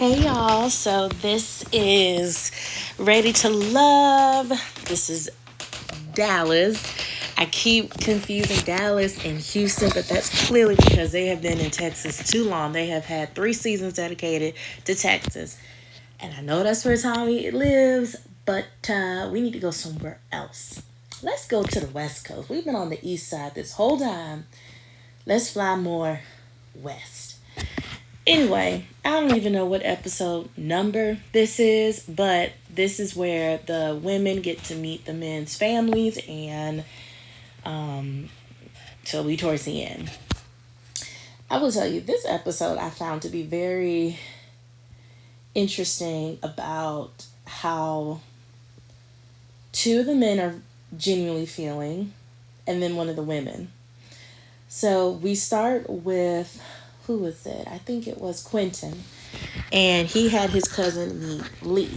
Hey y'all, so this is Ready to Love. This is Dallas. I keep confusing Dallas and Houston, but that's clearly because they have been in Texas too long. They have had 3 seasons dedicated to Texas. And I know that's where Tommy lives, but we need to go somewhere else. Let's go to the West Coast. We've been on the East Side this whole time. Let's fly more west. Anyway, I don't even know what episode number this is, but this is where the women get to meet the men's families, and so we towards the end. I will tell you, this episode I found to be very interesting about how two of the men are genuinely feeling, and then one of the women. So we start with, who was it? I think it was Quentin. And he had his cousin meet Lee.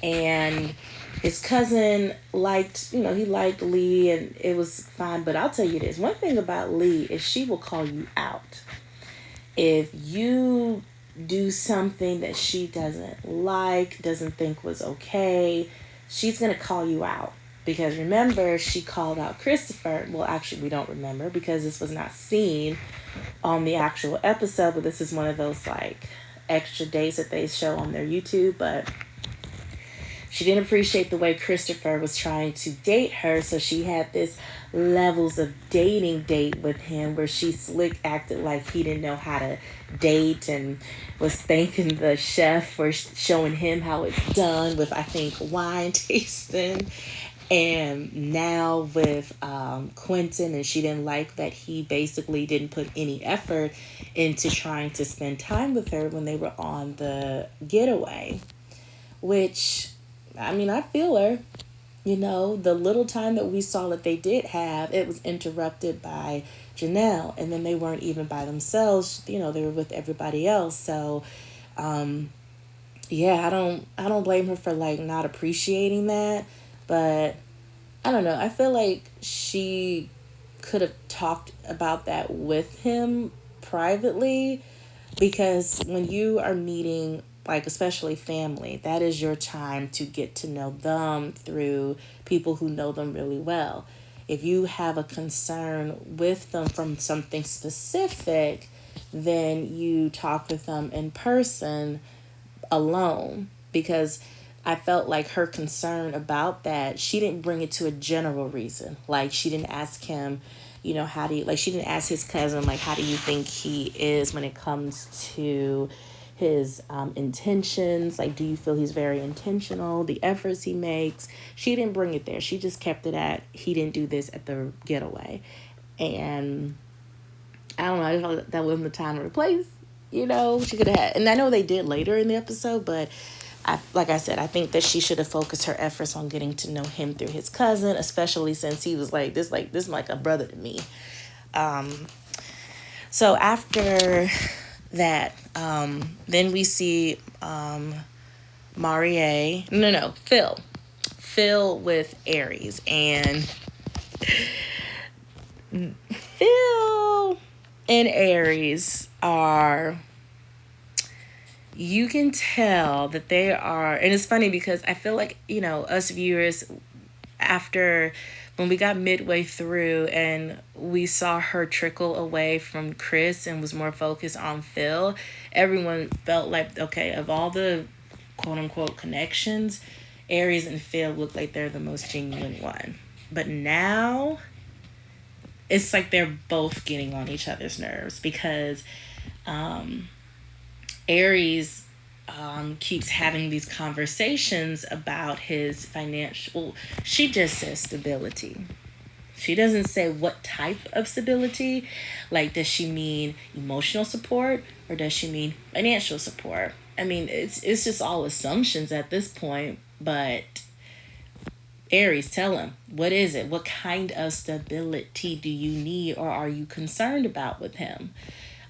And his cousin liked, he liked Lee and it was fine. But I'll tell you this, one thing about Lee is she will call you out. If you do something that she doesn't like, doesn't think was okay, she's going to call you out. Because remember, she called out Christopher. Well, actually, we don't remember because this was not seen on the actual episode, but this is one of those like extra days that they show on their YouTube. But she didn't appreciate the way Christopher was trying to date her, so she had this levels of dating date with him where she slick acted like he didn't know how to date and was thanking the chef for showing him how it's done with, I think, wine tasting. And now with Quentin, and she didn't like that he basically didn't put any effort into trying to spend time with her when they were on the getaway. Which, I mean, I feel her. The little time that we saw that they did have, it was interrupted by Janelle. And then they weren't even by themselves. They were with everybody else. So, yeah, I don't blame her for like not appreciating that. But I don't know. I feel like she could have talked about that with him privately, because when you are meeting, like, especially family, that is your time to get to know them through people who know them really well. If you have a concern with them from something specific, then you talk with them in person alone, because I felt like her concern about that, she didn't bring it to a general reason. Like, she didn't ask him, how do you, like, she didn't ask his cousin, like, how do you think he is when it comes to his intentions? Like, do you feel he's very intentional, the efforts he makes? She didn't bring it there. She just kept it at, he didn't do this at the getaway. And I don't know, I felt that wasn't the time or the place. She could have had, and I know they did later in the episode, but like I said, I think that she should have focused her efforts on getting to know him through his cousin, especially since he was like this is like a brother to me. So after that, then we see Marie. No, Phil with Aries, and Phil and Aries are, you can tell that they are, and it's funny because I feel like, us viewers, after when we got midway through and we saw her trickle away from Chris and was more focused on Phil, everyone felt like, okay, of all the quote unquote connections, Aries and Phil look like they're the most genuine one. But now it's like they're both getting on each other's nerves, because Aries keeps having these conversations about his financial. She just says stability. She doesn't say what type of stability. Like, does she mean emotional support or does she mean financial support? I mean, it's just all assumptions at this point. But Aries, tell him, what is it? What kind of stability do you need or are you concerned about with him?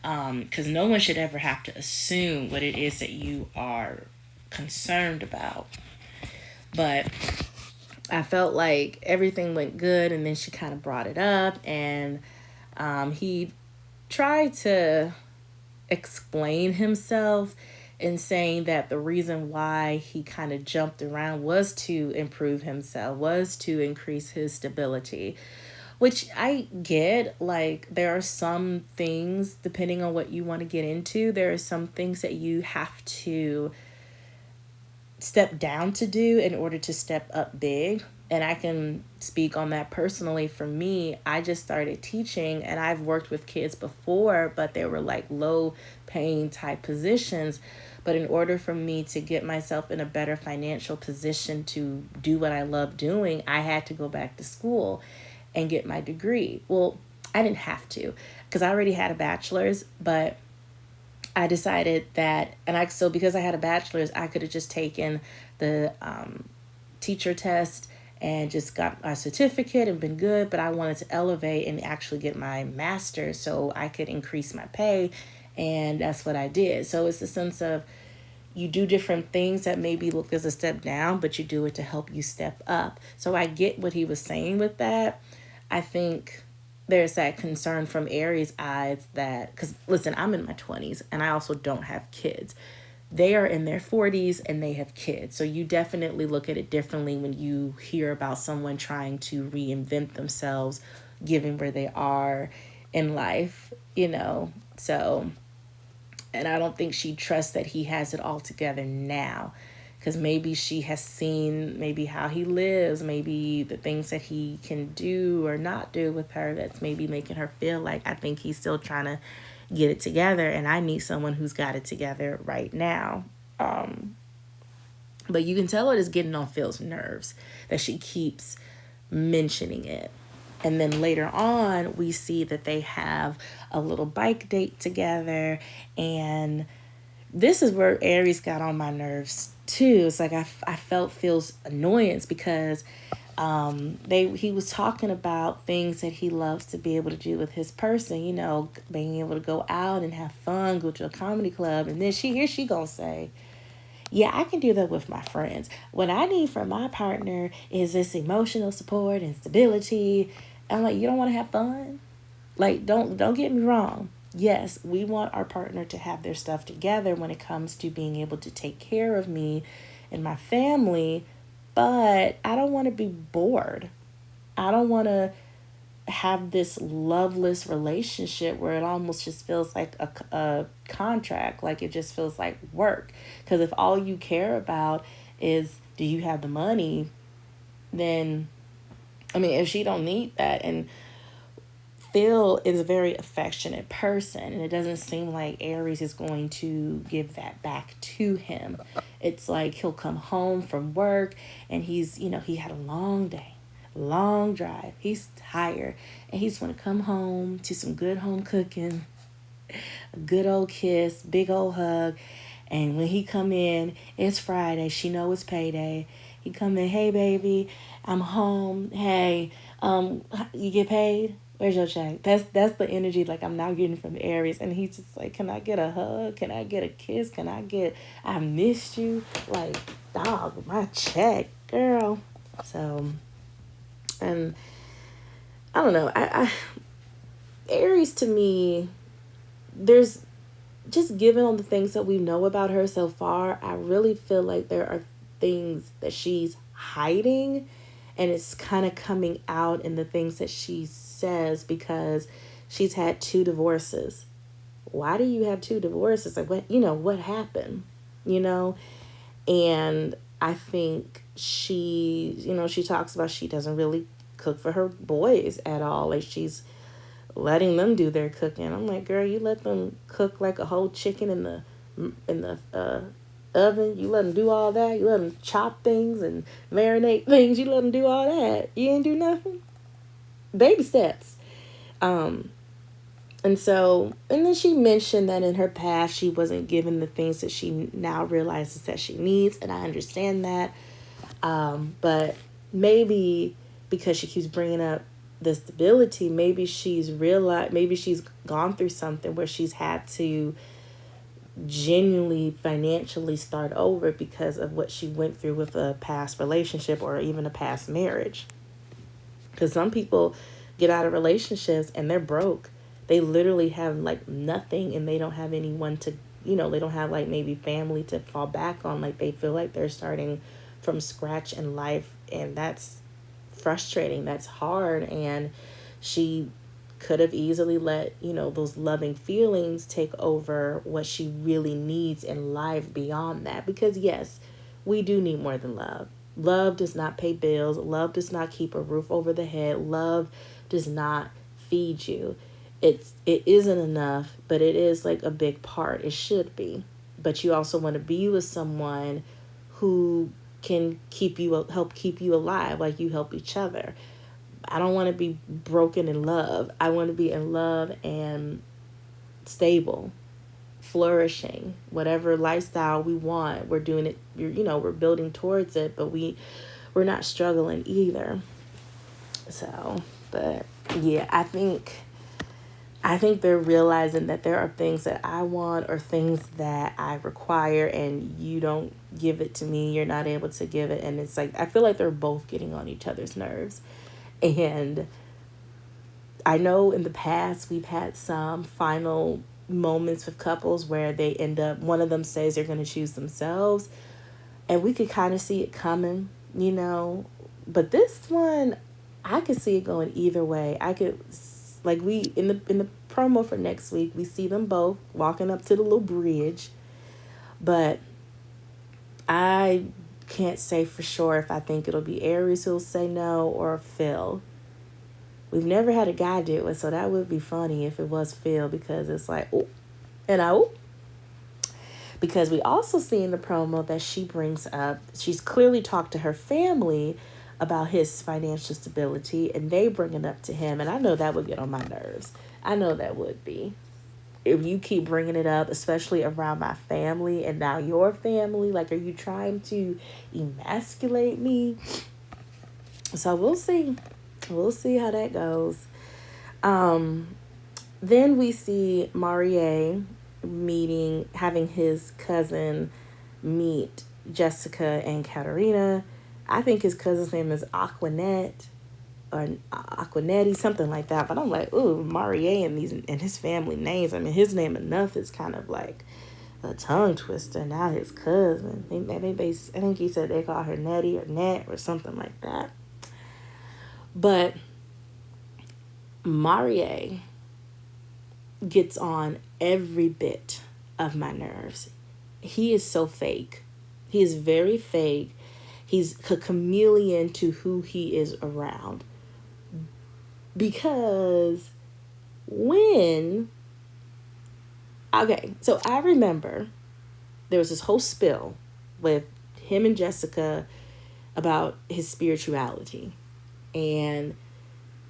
Because no one should ever have to assume what it is that you are concerned about. But I felt like everything went good, and then she kind of brought it up, and he tried to explain himself, and saying that the reason why he kind of jumped around was to improve himself, was to increase his stability, which I get. Like, there are some things, depending on what you want to get into, there are some things that you have to step down to do in order to step up big. And I can speak on that personally. For me, I just started teaching and I've worked with kids before, but they were like low paying type positions. But in order for me to get myself in a better financial position to do what I love doing, I had to go back to school and get my degree. Well, I didn't have to because I already had a bachelor's, but I decided that, and so because I had a bachelor's, I could have just taken the teacher test and just got my certificate and been good. But I wanted to elevate and actually get my master's so I could increase my pay. And that's what I did. So it's a sense of you do different things that maybe look as a step down, but you do it to help you step up. So I get what he was saying with that. I think there's that concern from Aries' eyes that, because listen, I'm in my 20s and I also don't have kids. They are in their 40s and they have kids. So you definitely look at it differently when you hear about someone trying to reinvent themselves given where they are in life, you know. So, and I don't think she trusts that he has it all together now, because maybe she has seen maybe how he lives, maybe the things that he can do or not do with her that's maybe making her feel like, I think he's still trying to get it together and I need someone who's got it together right now. But you can tell it is getting on Phil's nerves that she keeps mentioning it. And then later on, we see that they have a little bike date together. And this is where Aries got on my nerves too. It's like I felt Phil's annoyance because he was talking about things that he loves to be able to do with his person, you know, being able to go out and have fun, go to a comedy club. And then she gonna say, yeah, I can do that with my friends. What I need from my partner is this emotional support and stability. I'm like, you don't want to have fun? Like, don't get me wrong. Yes, we want our partner to have their stuff together when it comes to being able to take care of me and my family, but I don't want to be bored. I don't want to have this loveless relationship where it almost just feels like a contract, like it just feels like work. Because if all you care about is, do you have the money, then, I mean, if she don't need that, and Phil is a very affectionate person, and it doesn't seem like Aries is going to give that back to him. It's like he'll come home from work and he's, you know, he had a long day, long drive. He's tired and he's going to come home to some good home cooking, a good old kiss, big old hug. And when he come in, it's Friday. She know it's payday. He come in, hey baby, I'm home. Hey, you get paid? Where's your check? That's the energy like I'm now getting from Aries. And he's just like, can I get a hug? Can I get a kiss? Can I get, I missed you? Like, dog, my check, girl. So, and I don't know. I Aries to me, there's just given on the things that we know about her so far, I really feel like there are things that she's hiding, and it's kind of coming out in the things that she says, because she's had 2 divorces. Why do you have 2 divorces? Like, what, you know, what happened, you know? And I think she, you know, she talks about she doesn't really cook for her boys at all. Like, she's letting them do their cooking. I'm like, girl, you let them cook like a whole chicken in the oven. You let them do all that. You let them chop things and marinate things. You let them do all that. You ain't do nothing. Baby steps. And so, and then she mentioned that in her past she wasn't given the things that she now realizes that she needs, and I understand that. But maybe because she keeps bringing up the stability, maybe she's realized, maybe she's gone through something where she's had to genuinely financially start over because of what she went through with a past relationship or even a past marriage. Because some people get out of relationships and they're broke. They literally have like nothing, and they don't have anyone to they don't have like maybe family to fall back on. Like they feel like they're starting from scratch in life, and that's frustrating. That's hard. And she could have easily let, those loving feelings take over what she really needs in life beyond that. Because, yes, we do need more than love. Love does not pay bills. Love does not keep a roof over the head. Love does not feed you. It isn't enough, but it is like a big part. It should be. But you also want to be with someone who can help keep you alive, like you help each other. I don't want to be broken in love. I want to be in love and stable, flourishing. Whatever lifestyle we want, we're doing it. We're building towards it, but we're not struggling either. So, but yeah, I think they're realizing that there are things that I want or things that I require, and you don't give it to me. You're not able to give it. And it's like, I feel like they're both getting on each other's nerves. And I know in the past we've had some final moments with couples where they end up, one of them says they're going to choose themselves. And we could kind of see it coming. But this one, I could see it going either way. I could, like, we in the promo for next week, we see them both walking up to the little bridge. But I can't say for sure if I think it'll be Aries who'll say no or Phil. We've never had a guy do it, so that would be funny if it was Phil, because it's like, oh, and oh. Because we also see in the promo that she brings up, she's clearly talked to her family about his financial stability, and they bring it up to him, and I know that would get on my nerves. I know that would be. If you keep bringing it up, especially around my family and now your family, like, are you trying to emasculate me? So we'll see. We'll see how that goes. Then we see Marie having his cousin meet Jessica and Katerina. I think his cousin's name is Aquanette or Aquanetti, something like that. But I'm like, ooh, Marie and his family names. I mean, his name enough is kind of like a tongue twister. Now his cousin. I think he said they call her Nettie or Net or something like that. But Marie gets on every bit of my nerves. He is so fake. He is very fake. He's a chameleon to who he is around. Because so I remember there was this whole spill with him and Jessica about his spirituality. And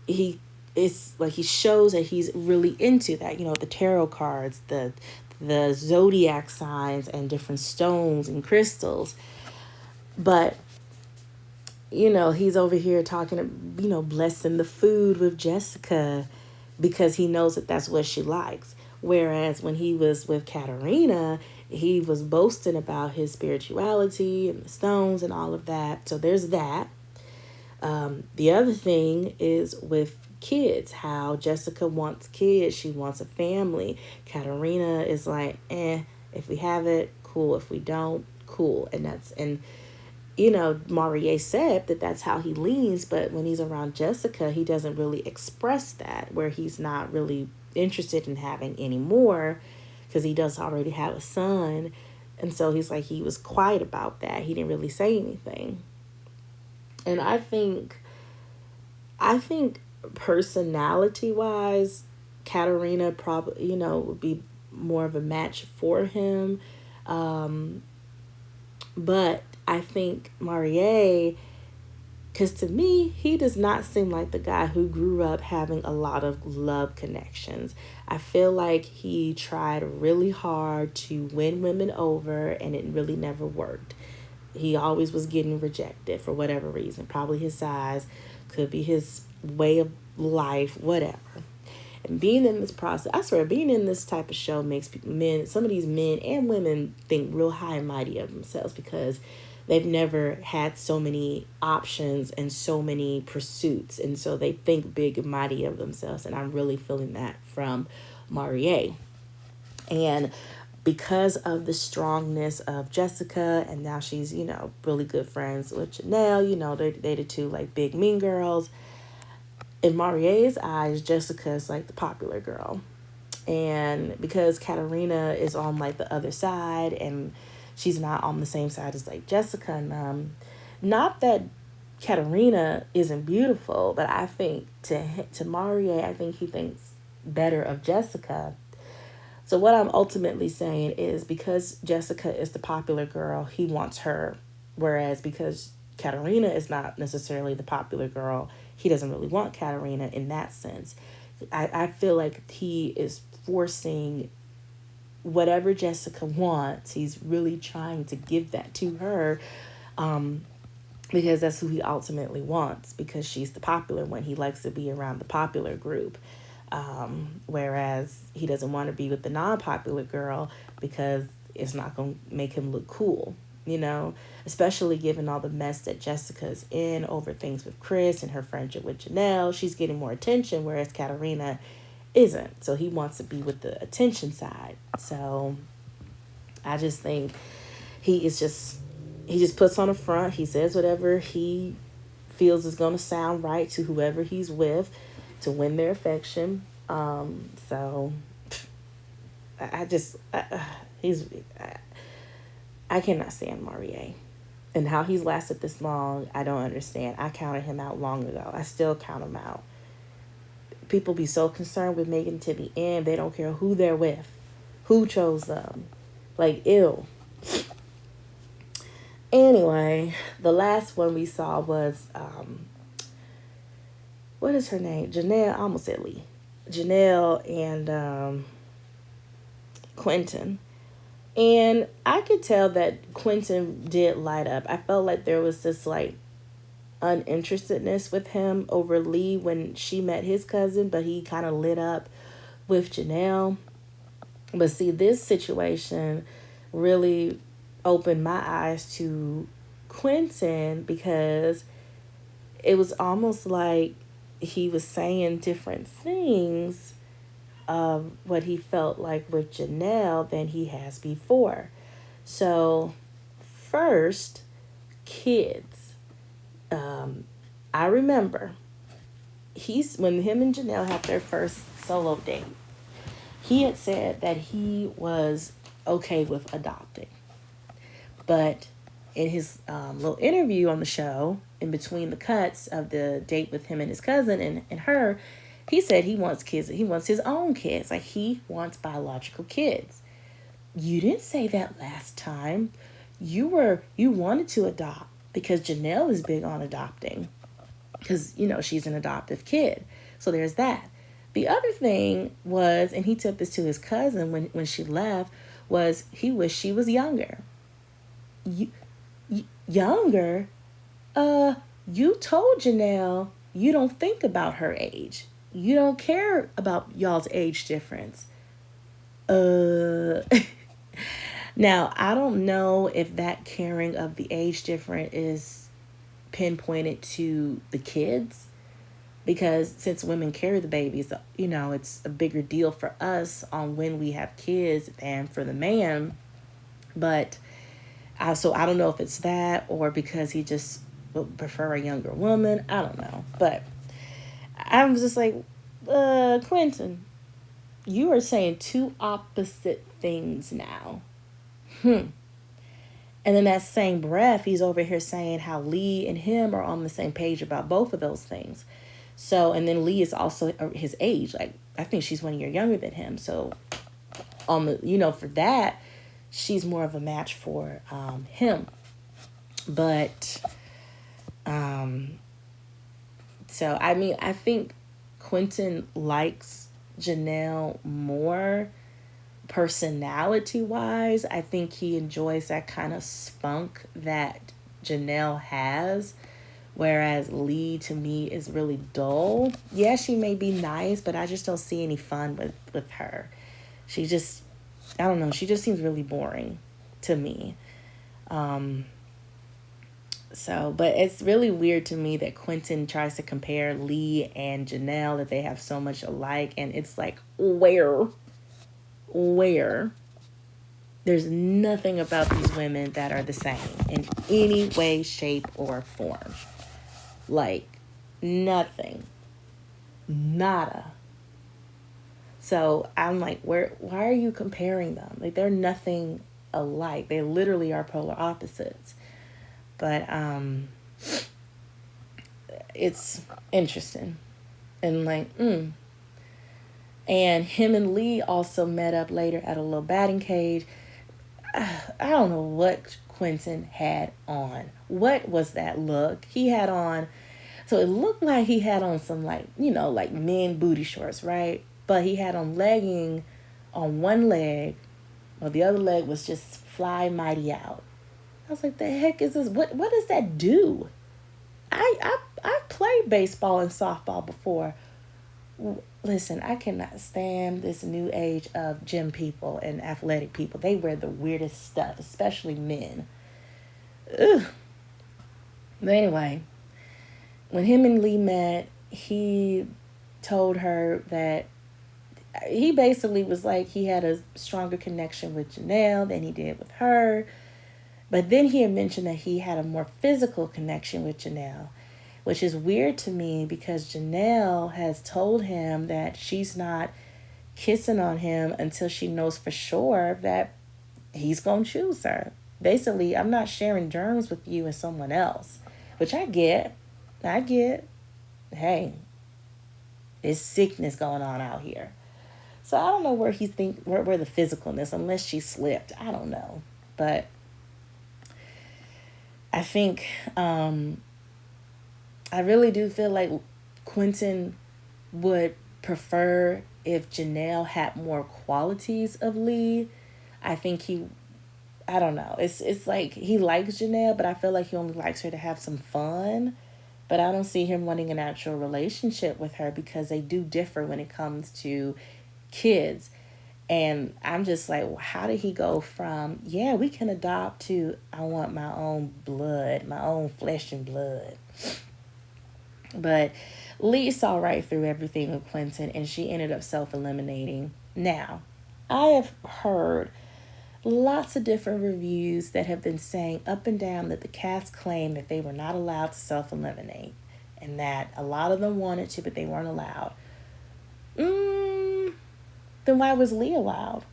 it's like he shows that he's really into that, the tarot cards, the zodiac signs, and different stones and crystals. But he's over here talking, blessing the food with Jessica because he knows that that's what she likes. Whereas when he was with Katerina, he was boasting about his spirituality and the stones and all of that. So there's that. The other thing is with kids, how Jessica wants kids. She wants a family. Katerina is like, if we have it, cool. If we don't, cool. And Marie said that that's how he leans, but when he's around Jessica, he doesn't really express that, where he's not really interested in having any more because he does already have a son. And so he was quiet about that. He didn't really say anything. And I think personality wise, Katerina probably, would be more of a match for him. But I think Marie, because to me, he does not seem like the guy who grew up having a lot of love connections. I feel like he tried really hard to win women over, and it really never worked. He always was getting rejected for whatever reason. Probably his size, could be his way of life, whatever. And being in this process, I swear, being in this type of show makes some of these men and women think real high and mighty of themselves, because they've never had so many options and so many pursuits. And so they think big and mighty of themselves. And I'm really feeling that from Marie. And because of the strongness of Jessica, and now she's, really good friends with Janelle. They the two like big mean girls. In Marie's eyes, Jessica is like the popular girl. And because Katarina is on like the other side and she's not on the same side as like Jessica and not that Katarina isn't beautiful, but I think to Marie, I think he thinks better of Jessica. So what I'm ultimately saying is because Jessica is the popular girl, he wants her, whereas because Katarina is not necessarily the popular girl, he doesn't really want Katarina in that sense. I feel like he is forcing whatever Jessica wants. He's really trying to give that to her, because that's who he ultimately wants, because she's the popular one. He likes to be around the popular group. Whereas he doesn't want to be with the non-popular girl because it's not going to make him look cool, especially given all the mess that Jessica's in over things with Chris and her friendship with Janelle. She's getting more attention, whereas Katarina isn't. So he wants to be with the attention side. So I just think he just puts on a front. He says whatever he feels is going to sound right to whoever he's with to win their affection. So I cannot stand Marie. And how he's lasted this long, I don't understand. I counted him out long ago. I still count him out. People be so concerned with making it to the end, they don't care who they're with, who chose them. Like, ew. Anyway, the last one we saw was, what is her name? Janelle, I almost said Lee. Janelle and Quentin. And I could tell that Quentin did light up. I felt like there was this like uninterestedness with him over Lee when she met his cousin, but he kind of lit up with Janelle. But see, this situation really opened my eyes to Quentin, because it was almost like he was saying different things of what he felt like with Janelle than he has before. So, first, kids. I remember when him and Janelle had their first solo date, he had said that he was okay with adopting. But in his little interview on the show, in between the cuts of the date with him and his cousin and her, he said he wants kids. He wants his own kids. Like, he wants biological kids. You didn't say that last time. You wanted to adopt because Janelle is big on adopting, because, she's an adoptive kid. So there's that. The other thing was, and he took this to his cousin when she left, was he wished she was younger. Younger? You told Janelle you don't think about her age. You don't care about y'all's age difference. Now, I don't know if that caring of the age difference is pinpointed to the kids, because since women carry the babies, it's a bigger deal for us on when we have kids than for the man. But so I don't know if it's that or because he just would prefer a younger woman. I don't know. But I was just like, Quentin, you are saying two opposite things now. And in that same breath, he's over here saying how Lee and him are on the same page about both of those things. So, and then Lee is also his age. Like, I think she's 1 year younger than him. So, for that, she's more of a match for him. But, so, I mean, I think Quentin likes Janelle more personality-wise. I think he enjoys that kind of spunk that Janelle has, whereas Lee, to me, is really dull. Yeah, she may be nice, but I just don't see any fun with her. She just, I don't know, she just seems really boring to me. But it's really weird to me that Quentin tries to compare Lee and Janelle, that they have so much alike, and it's like, where? There's nothing about these women that are the same in any way, shape, or form. Like, nothing. Nada. So I'm like, why are you comparing them? Like, they're nothing alike. They literally are polar opposites. But it's interesting. And like, And him and Lee also met up later at a little batting cage. I don't know what Quentin had on. What was that look? He had on, so it looked like he had on some, like, like men booty shorts, right? But he had on legging on one leg, while the other leg was just fly mighty out. I was like, the heck is this? What does that do? I played baseball and softball before. Listen, I cannot stand this new age of gym people and athletic people. They wear the weirdest stuff, especially men. Ugh. But anyway, when him and Lee met, he told her that he basically was like he had a stronger connection with Janelle than he did with her. But then he had mentioned that he had a more physical connection with Janelle, which is weird to me because Janelle has told him that she's not kissing on him until she knows for sure that he's going to choose her. Basically, I'm not sharing germs with you and someone else, which I get. I get. Hey, there's sickness going on out here. So I don't know where he think where the physicalness, unless she slipped. I don't know. But I think I really do feel like Quentin would prefer if Janelle had more qualities of Lee. I think I don't know. It's like he likes Janelle, but I feel like he only likes her to have some fun. But I don't see him wanting an actual relationship with her because they do differ when it comes to kids. And I'm just like, well, how did he go from, yeah, we can adopt, to I want my own blood, my own flesh and blood? But Lee saw right through everything with Quentin, and she ended up self-eliminating. Now, I have heard lots of different reviews that have been saying up and down that the cast claimed that they were not allowed to self-eliminate, and that a lot of them wanted to, but they weren't allowed. Then why was Lee allowed?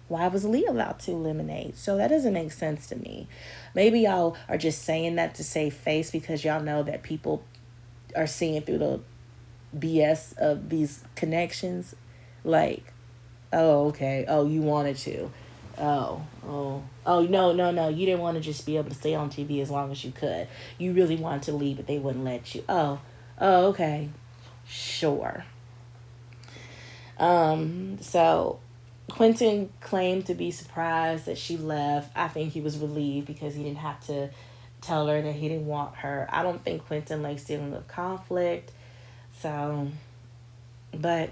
Why was Lee allowed to eliminate? So that doesn't make sense to me. Maybe y'all are just saying that to save face because y'all know that people are seeing through the BS of these connections. Like, oh, okay. Oh, you wanted to. No. You didn't want to just be able to stay on TV as long as you could. You really wanted to leave, but they wouldn't let you. Okay. Sure. So Quentin claimed to be surprised that she left. I think he was relieved because he didn't have to tell her that he didn't want her. I don't think Quentin likes dealing with conflict. So, but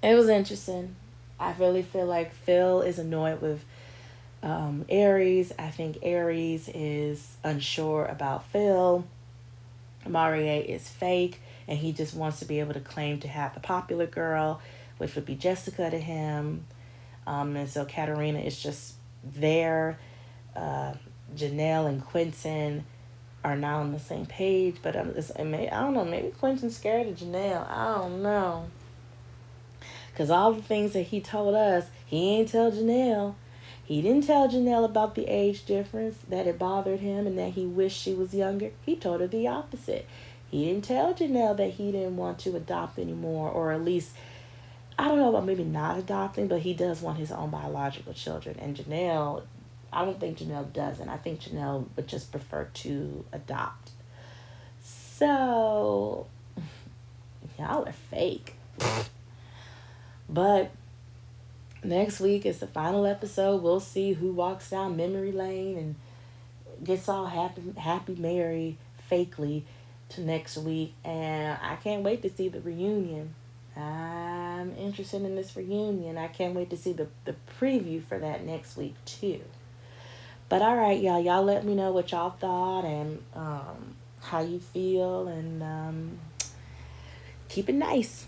it was interesting. I really feel like Phil is annoyed with Aries. I think Aries is unsure about Phil. Marie is fake, and he just wants to be able to claim to have the popular girl, which would be Jessica to him. And so Katerina is just there. Janelle and Quentin are not on the same page, but I don't know, maybe Quentin's scared of Janelle. I don't know. Because all the things that he told us, he ain't tell Janelle. He didn't tell Janelle about the age difference, that it bothered him and that he wished she was younger. He told her the opposite. He didn't tell Janelle that he didn't want to adopt anymore, or at least, I don't know about maybe not adopting, but he does want his own biological children. And Janelle, I don't think Janelle doesn't. I think Janelle would just prefer to adopt. So, y'all are fake. But next week is the final episode. We'll see who walks down memory lane and gets all happy, merry, fakely to next week. And I can't wait to see the reunion. I'm interested in this reunion. I can't wait to see the preview for that next week too. But all right, y'all. Y'all let me know what y'all thought and how you feel, and keep it nice.